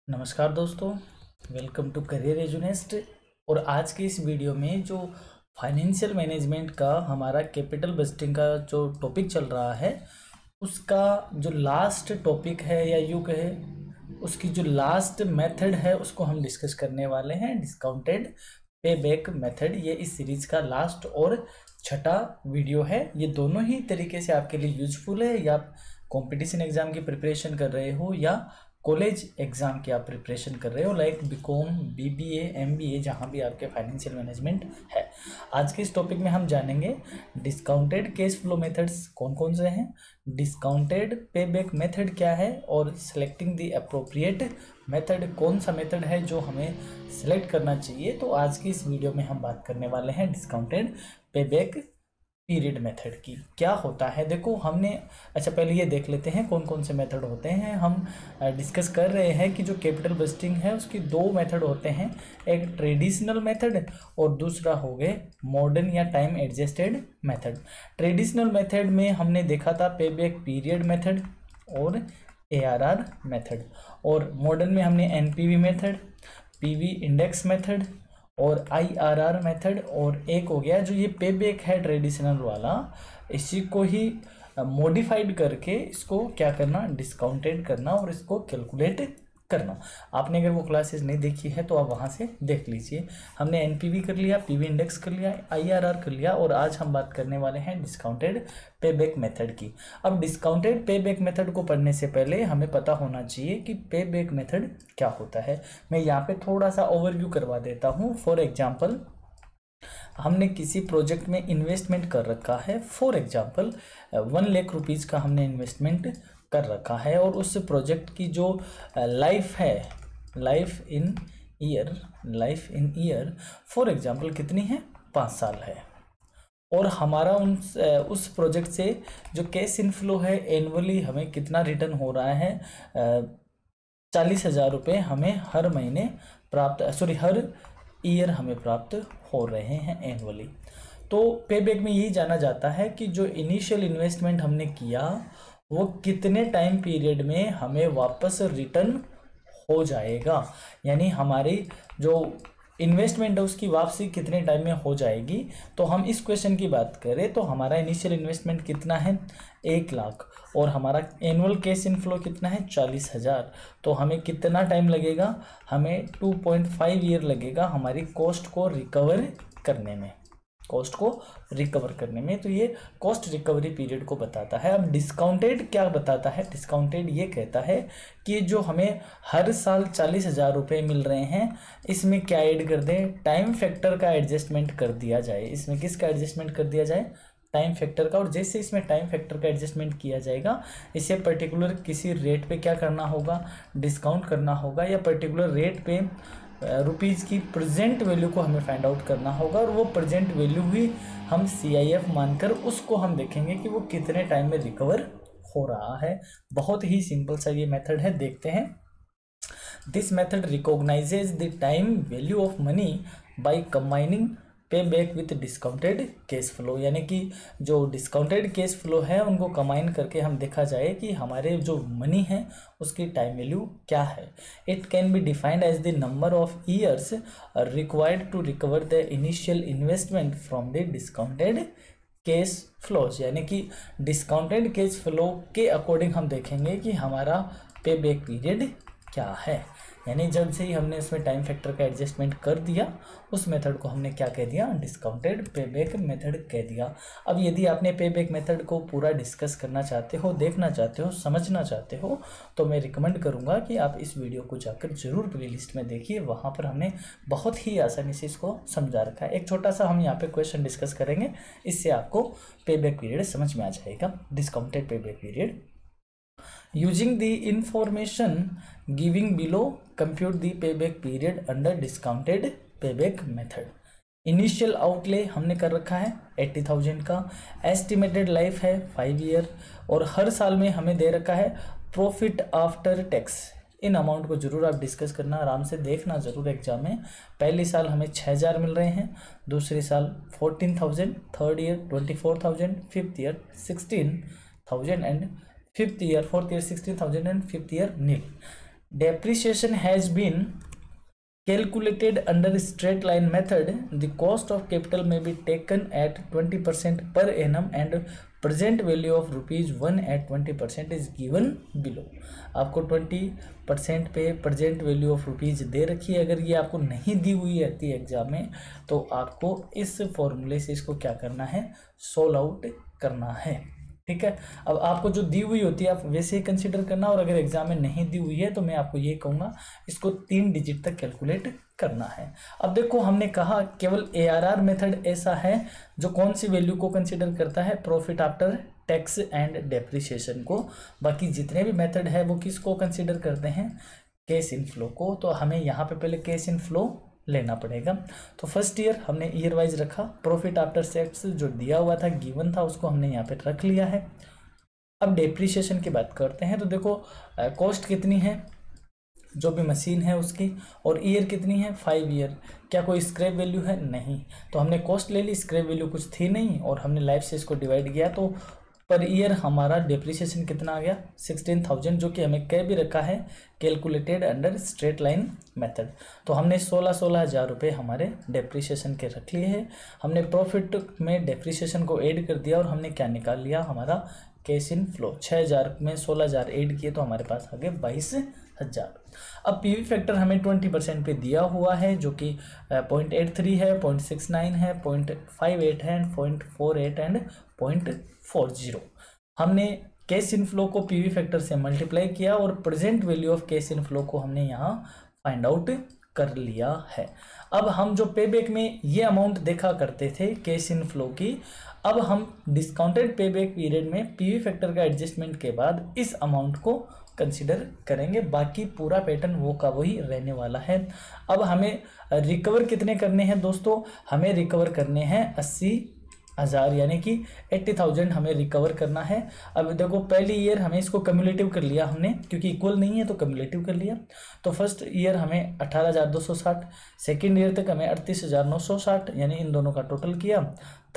नमस्कार दोस्तों, welcome to career एजुनेस्ट। और आज की इस वीडियो में जो फाइनेंशियल मैनेजमेंट का हमारा कैपिटल बजटिंग का जो टॉपिक चल रहा है उसका जो लास्ट टॉपिक है या यूँ कहे उसकी जो लास्ट मेथड है उसको हम डिस्कस करने वाले हैं, डिस्काउंटेड पे बैक मेथड। ये इस सीरीज़ का लास्ट और छठा वीडियो है। ये दोनों ही तरीके से आपके लिए यूजफुल है, या कंपटीशन एग्ज़ाम की प्रिपरेशन कर रहे हो या कॉलेज एग्ज़ाम की आप प्रिपरेशन कर रहे हो, लाइक बीकॉम, बीबीए, एमबीए, जहाँ भी आपके फाइनेंशियल मैनेजमेंट है। आज के इस टॉपिक में हम जानेंगे डिस्काउंटेड कैश फ्लो मेथड्स कौन कौन से हैं, डिस्काउंटेड पे बैक मेथड क्या है, और सेलेक्टिंग द अप्रोप्रिएट मेथड कौन सा मेथड है जो हमें सेलेक्ट करना चाहिए। तो आज की इस वीडियो में हम बात करने वाले हैं discounted pay back period method की। क्या होता है, देखो हमने पहले ये देख लेते हैं कौन कौन से मेथड होते हैं। हम डिस्कस कर रहे हैं कि जो कैपिटल बजटिंग है उसकी दो मेथड होते हैं, एक ट्रेडिशनल मेथड और दूसरा हो गए मॉडर्न या time adjusted method. Traditional method में हमने देखा था पे बैक पीरियड मेथड और ARR मेथड, और मॉडर्न में हमने NPV method, PV index method और IRR मेथड, और एक हो गया जो ये पे बैक है ट्रेडिशनल वाला, इसी को ही मॉडिफाइड करके इसको क्या करना, डिस्काउंटेड करना और इसको कैलकुलेट करना। आपने अगर वो क्लासेस नहीं देखी है तो आप वहाँ से देख लीजिए। हमने NPV कर लिया, PV इंडेक्स कर लिया, IRR कर लिया, और आज हम बात करने वाले हैं डिस्काउंटेड पे बैक मेथड की। अब डिस्काउंटेड पे बैक मेथड को पढ़ने से पहले हमें पता होना चाहिए कि पे बैक मेथड क्या होता है। मैं यहाँ पे थोड़ा सा ओवरव्यू करवा देता हूँ। फॉर एग्जाम्पल, हमने किसी प्रोजेक्ट में इन्वेस्टमेंट कर रखा है, फॉर एग्जाम्पल 1 लाख रुपीज़ का हमने इन्वेस्टमेंट कर रखा है, और उस प्रोजेक्ट की जो लाइफ है, life in year for example कितनी है, 5 साल है। और हमारा उस प्रोजेक्ट से जो कैश इनफ्लो है एनुअली हमें कितना रिटर्न हो रहा है, 40,000 रुपये हमें हर महीने हर ईयर हमें प्राप्त हो रहे हैं एनुअली। तो पे बैक में यही जाना जाता है कि जो इनिशियल इन्वेस्टमेंट हमने किया वो कितने टाइम पीरियड में हमें वापस रिटर्न हो जाएगा, यानी हमारी जो इन्वेस्टमेंट है उसकी वापसी कितने टाइम में हो जाएगी। तो हम इस क्वेश्चन की बात करें तो हमारा इनिशियल इन्वेस्टमेंट कितना है, 1 लाख, और हमारा एनुअल कैश इनफ्लो कितना है, 40,000। तो हमें कितना टाइम लगेगा, हमें 2.5 ईयर लगेगा हमारी कॉस्ट को रिकवर करने में। तो ये कॉस्ट रिकवरी पीरियड को बताता है। अब डिस्काउंटेड क्या बताता है, डिस्काउंटेड ये कहता है कि जो हमें हर साल 40,000 रुपये मिल रहे हैं, इसमें क्या ऐड कर दें, टाइम फैक्टर का एडजस्टमेंट कर दिया जाए। इसमें किसका एडजस्टमेंट कर दिया जाए, टाइम फैक्टर का। और जैसे इसमें टाइम फैक्टर का एडजस्टमेंट किया जाएगा, इसे पर्टिकुलर किसी रेट पे क्या करना होगा, डिस्काउंट करना होगा, या पर्टिकुलर रेट पे रुपीज़ की प्रेजेंट वैल्यू को हमें फाइंड आउट करना होगा, और वो प्रेजेंट वैल्यू ही हम CIF मानकर उसको हम देखेंगे कि वो कितने टाइम में रिकवर हो रहा है। बहुत ही सिंपल सा ये मेथड है, देखते हैं। This method recognises the time value of money by combining payback with discounted cash flow, यानी कि जो डिस्काउंटेड कैश फ्लो है उनको कंबाइन करके हम देखा जाए कि हमारे जो मनी है उसकी टाइम वैल्यू क्या है। It can be defined as the number of years required to recover the initial investment from the discounted cash flows, यानी कि डिस्काउंटेड कैश फ्लो के अकॉर्डिंग हम देखेंगे कि हमारा पे बैक पीरियड क्या है। यानी जब से ही हमने उसमें टाइम फैक्टर का एडजस्टमेंट कर दिया, उस मेथड को हमने क्या कह दिया, डिस्काउंटेड पे बैक मेथड कह दिया। अब यदि आपने पे बैक मेथड को पूरा डिस्कस करना चाहते हो, देखना चाहते हो, समझना चाहते हो, तो मैं रिकमेंड करूंगा कि आप इस वीडियो को जाकर जरूर प्लेलिस्ट में देखिए। वहाँ पर हमने बहुत ही आसानी से इसको समझा रखा है। एक छोटा सा हम यहाँ पे क्वेश्चन डिस्कस करेंगे, इससे आपको पे बैक पीरियड समझ में आ जाएगा। Discounted pay back period, using the information giving below compute the payback period under discounted payback method। Initial outlay हमने कर रखा है 80,000 का, एस्टिमेटेड लाइफ है 5 ईयर, और हर साल में हमें दे रखा है profit after tax. In amount को जरूर आप डिस्कस करना, आराम से देखना जरूर एग्जाम में। पहले साल हमें 6,000 मिल रहे हैं, दूसरे साल 14,000, third year 24,000, fifth year 16,000 and fifth year, fourth year 16,000 and fifth year nil. depreciation has been calculated under straight line method, the cost of capital may be taken at 20% per annum and present value of ₹1 at 20% is given below। आपको 20% पे present value of rupees दे रखी है। अगर ये आपको नहीं दी हुई रहती है एग्जाम में तो आपको इस फॉर्मूले से इसको क्या करना है, सोल्व आउट करना है। ठीक है, अब आपको जो दी हुई होती है आप वैसे ही कंसीडर करना, और अगर एग्जाम में नहीं दी हुई है तो मैं आपको ये कहूँगा इसको 3 डिजिट तक कैलकुलेट करना है। अब देखो हमने कहा केवल ARR मेथड ऐसा है जो कौन सी वैल्यू को कंसीडर करता है, profit after tax and depreciation को। बाकी जितने भी मेथड है वो किसको कंसीडर करते हैं, कैश इनफ्लो को। तो हमें यहाँ पे पहले कैश इनफ्लो लेना पड़ेगा। तो फर्स्ट ईयर हमने ईयर वाइज रखा, प्रॉफिट आफ्टर टैक्स जो दिया हुआ था गिवन था उसको हमने यहाँ पे रख लिया है। अब डेप्रिसिएशन की बात करते हैं। तो देखो कॉस्ट कितनी है जो भी मशीन है उसकी, और ईयर कितनी है 5 ईयर। क्या कोई स्क्रैप वैल्यू है, नहीं, तो हमने कॉस्ट ले ली, स्क्रैप वैल्यू कुछ थी नहीं, और हमने लाइफ से इसको डिवाइड किया तो पर ईयर हमारा डेप्रिसिएशन कितना आ गया 16,000, जो कि हमें कह भी रखा है calculated under straight line method. तो हमने 16,000 रुपये हमारे डेप्रिसिएशन के रख लिए हैं। हमने प्रॉफिट में डेप्रिसिएशन को ऐड कर दिया और हमने क्या निकाल लिया, हमारा कैश इन फ्लो। 6,000 में 16,000 ऐड किए तो हमारे पास आ गए 22,000। अब पीवी फैक्टर हमें 20% पे दिया हुआ है जो कि 0.83 है, 0.69 है, 0.58 है, 0.48 एंड 0.40। हमने कैश इनफ्लो को पीवी फैक्टर से मल्टीप्लाई किया और present value of cash inflow को हमने यहाँ फाइंड आउट कर लिया है। अब हम जो पेबैक में ये अमाउंट देखा करते थे कैश इनफ्लो की, अब हम डिस्काउंटेड पेबैक पीरियड में पीवी फैक्टर का एडजस्टमेंट के बाद इस अमाउंट को कंसिडर करेंगे। बाकी पूरा पैटर्न वो का वही रहने वाला है। अब हमें रिकवर कितने करने हैं दोस्तों, हमें रिकवर करने हैं 80,000 यानी कि 80,000 हमें रिकवर करना है। अब देखो पहली ईयर हमें इसको कम्युलेटिव कर लिया हमने, क्योंकि इक्वल नहीं है तो कम्युलेटिव कर लिया। तो फर्स्ट ईयर हमें 18,260, सेकेंड ईयर तक हमें 38,960 यानी इन दोनों का टोटल किया।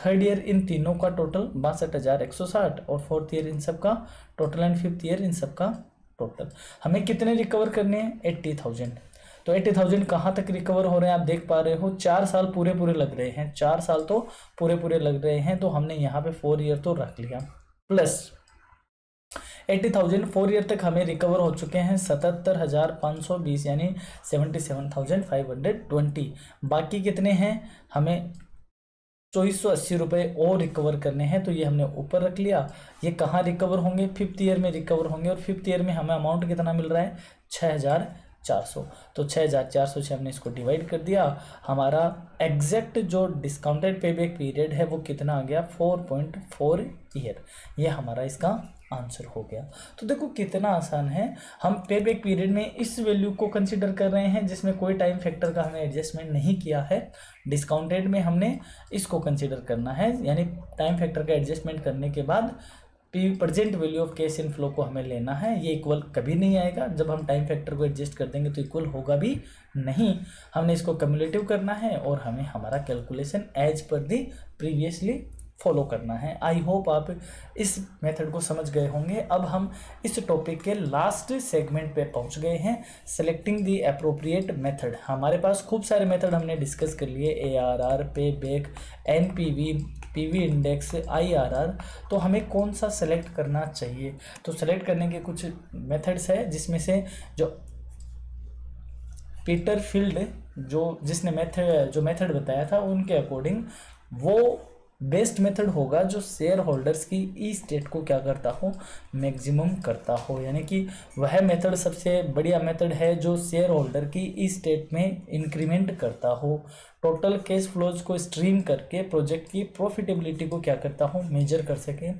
थर्ड ईयर इन तीनों का टोटल 62,160 और फोर्थ ईयर इन सब का total and fifth year in सब का टोटल। हमें कितने रिकवर करने हैं 80,000। तो 80,000 कहाँ तक रिकवर हो रहे हैं आप देख पा रहे हो, 4 साल पूरे पूरे लग रहे हैं, 4 साल तो पूरे पूरे लग रहे हैं। तो हमने यहाँ पे 4 ईयर तो रख लिया, प्लस 80,000 4 ईयर तक हमें रिकवर हो चुके हैं 77,520 यानी 77,520। बाकी कितने हैं, हमें 2480 रुपये और रिकवर करने हैं। तो ये हमने ऊपर रख लिया। ये कहाँ रिकवर होंगे, फिफ्थ ईयर में रिकवर होंगे, और फिफ्थ ईयर में हमें अमाउंट कितना मिल रहा है 6,400। तो 6,400 से हमने इसको डिवाइड कर दिया। हमारा एग्जैक्ट जो डिस्काउंटेड पेबैक पीरियड है वो कितना आ गया 4.4 ईयर। ये हमारा इसका आंसर हो गया। तो देखो कितना आसान है। हम पेबैक पीरियड में इस वैल्यू को कंसिडर कर रहे हैं जिसमें कोई टाइम फैक्टर का हमने एडजस्टमेंट नहीं किया है। डिस्काउंटेड में हमने इसको कंसिडर करना है, यानी टाइम फैक्टर का एडजस्टमेंट करने के बाद present value of cash inflow को हमें लेना है। ये इक्वल कभी नहीं आएगा, जब हम टाइम फैक्टर को एडजस्ट कर देंगे तो इक्वल होगा भी नहीं। हमने इसको कम्युलेटिव करना है और हमें हमारा कैलकुलेशन एज पर दी प्रीवियसली फॉलो करना है। आई होप आप इस मेथड को समझ गए होंगे। अब हम इस टॉपिक के लास्ट सेगमेंट पे पहुंच गए हैं, सेलेक्टिंग द एप्रोप्रिएट मेथड। हमारे पास खूब सारे मेथड हमने डिस्कस कर लिए, ARR, पे back, NPV, PV index, IRR। तो हमें कौन सा सेलेक्ट करना चाहिए, तो सेलेक्ट करने के कुछ मेथड्स है, जिसमें से जो पीटर फील्ड जिसने मेथड बताया था उनके अकॉर्डिंग वो बेस्ट मेथड होगा जो शेयर होल्डर्स की ई स्टेट को क्या करता हो, मैक्सिमम करता हो। यानी कि वह मेथड सबसे बढ़िया मेथड है जो शेयर होल्डर की ई स्टेट में इंक्रीमेंट करता हो, टोटल कैश फ्लोज को स्ट्रीम करके प्रोजेक्ट की प्रॉफिटेबिलिटी को क्या करता हो, मेजर कर सके।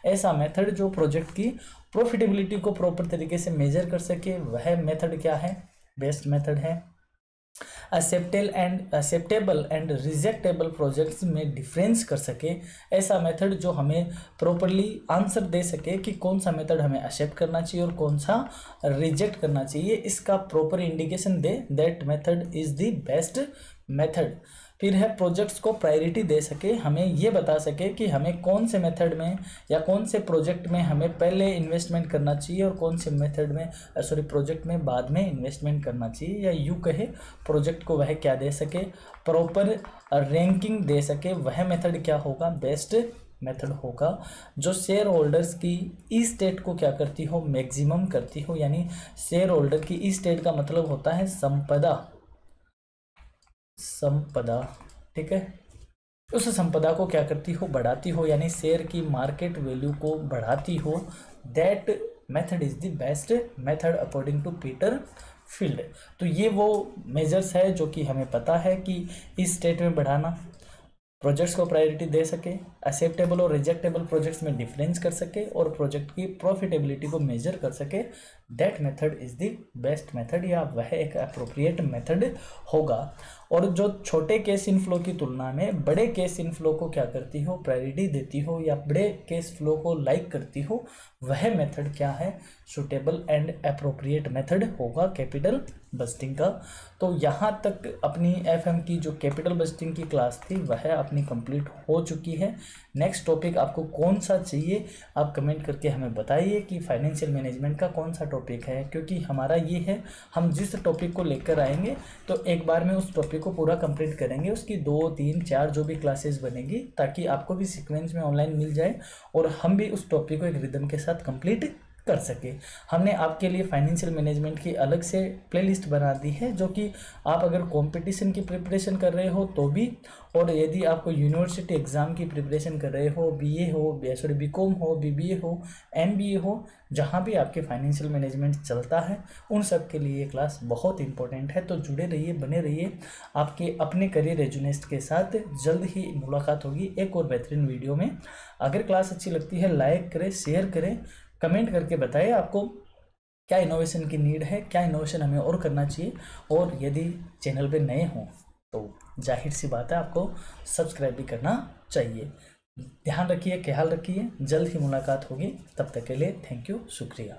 ऐसा मेथड जो प्रोजेक्ट की प्रॉफिटेबिलिटी को प्रॉपर तरीके से मेजर कर सके, वह मेथड क्या है, बेस्ट मेथड है। एक्सेप्टेबल एंड रिजेक्टेबल प्रोजेक्ट्स में डिफरेंस कर सके, ऐसा मेथड जो हमें प्रॉपरली आंसर दे सके कि कौन सा मेथड हमें एक्सेप्ट करना चाहिए और कौन सा रिजेक्ट करना चाहिए, इसका proper indication they, that method is the best method. फिर है प्रोजेक्ट्स को प्रायोरिटी दे सके, हमें ये बता सके कि हमें कौन से मेथड में या कौन से प्रोजेक्ट में हमें पहले इन्वेस्टमेंट करना चाहिए और कौन से मेथड में प्रोजेक्ट में बाद में इन्वेस्टमेंट करना चाहिए, या यूँ कहे प्रोजेक्ट को वह क्या दे सके, प्रॉपर रैंकिंग दे सके, वह मेथड क्या होगा, बेस्ट मेथड होगा जो शेयर होल्डर्स की ई स्टेट को क्या करती हो, मैक्सिमम करती हो। यानी शेयर होल्डर की ई स्टेट का मतलब होता है संपदा, संपदा, ठीक है, उस संपदा को क्या करती हो, बढ़ाती हो, यानी शेयर की मार्केट वैल्यू को बढ़ाती हो। That method is the best method according to Peter Field. तो ये वो मेजर्स है जो कि हमें पता है कि इस स्टेट में बढ़ाना, प्रोजेक्ट्स को प्रायोरिटी दे सके, एक्सेप्टेबल और रिजेक्टेबल प्रोजेक्ट्स में डिफरेंस कर सके और प्रोजेक्ट की प्रॉफिटेबिलिटी को मेजर कर सके। That method is the best method, या वह एक अप्रोप्रिएट मेथड होगा। और जो छोटे केस इनफ्लो की तुलना में बड़े केस इनफ्लो को क्या करती हो, प्रायोरिटी देती हो या बड़े केस फ्लो को लाइक करती हो, वह मेथड क्या है, सुटेबल एंड अप्रोप्रिएट मेथड होगा कैपिटल बस्टिंग का। तो यहाँ तक अपनी एफएम की जो कैपिटल बस्टिंग की क्लास थी वह अपनी कंप्लीट हो चुकी है। नेक्स्ट टॉपिक आपको कौन सा चाहिए आप कमेंट करके हमें बताइए कि फाइनेंशियल मैनेजमेंट का कौन सा टॉपिक है, क्योंकि हमारा ये है हम जिस टॉपिक को लेकर आएंगे तो एक बार में उस टॉपिक को पूरा कंप्लीट करेंगे, उसकी 2, 3, 4 जो भी क्लासेस बनेगी, ताकि आपको भी सीक्वेंस में ऑनलाइन मिल जाए और हम भी उस टॉपिक को एक रिदम के साथ कंप्लीट कर सके। हमने आपके लिए फाइनेंशियल मैनेजमेंट की अलग से प्लेलिस्ट बना दी है, जो कि आप अगर कंपटीशन की प्रिपरेशन कर रहे हो तो भी, और यदि आपको यूनिवर्सिटी एग्ज़ाम की प्रिपरेशन कर रहे हो, बीए हो, बीकॉम हो, बीबीए हो, एमबीए हो, जहाँ भी आपके फाइनेंशियल मैनेजमेंट चलता है उन सब के लिए ये क्लास बहुत इंपॉर्टेंट है। तो जुड़े रहिए, बने रहिए। आपके अपने करियर एजुनिस्ट के साथ जल्द ही मुलाकात होगी एक और बेहतरीन वीडियो में। अगर क्लास अच्छी लगती है लाइक करें, शेयर करें, कमेंट करके बताइए आपको क्या इनोवेशन की नीड है, क्या इनोवेशन हमें और करना चाहिए। और यदि चैनल पे नए हों तो जाहिर सी बात है आपको सब्सक्राइब भी करना चाहिए। ध्यान रखिए, ख्याल रखिए, जल्द ही मुलाकात होगी। तब तक के लिए थैंक यू, शुक्रिया।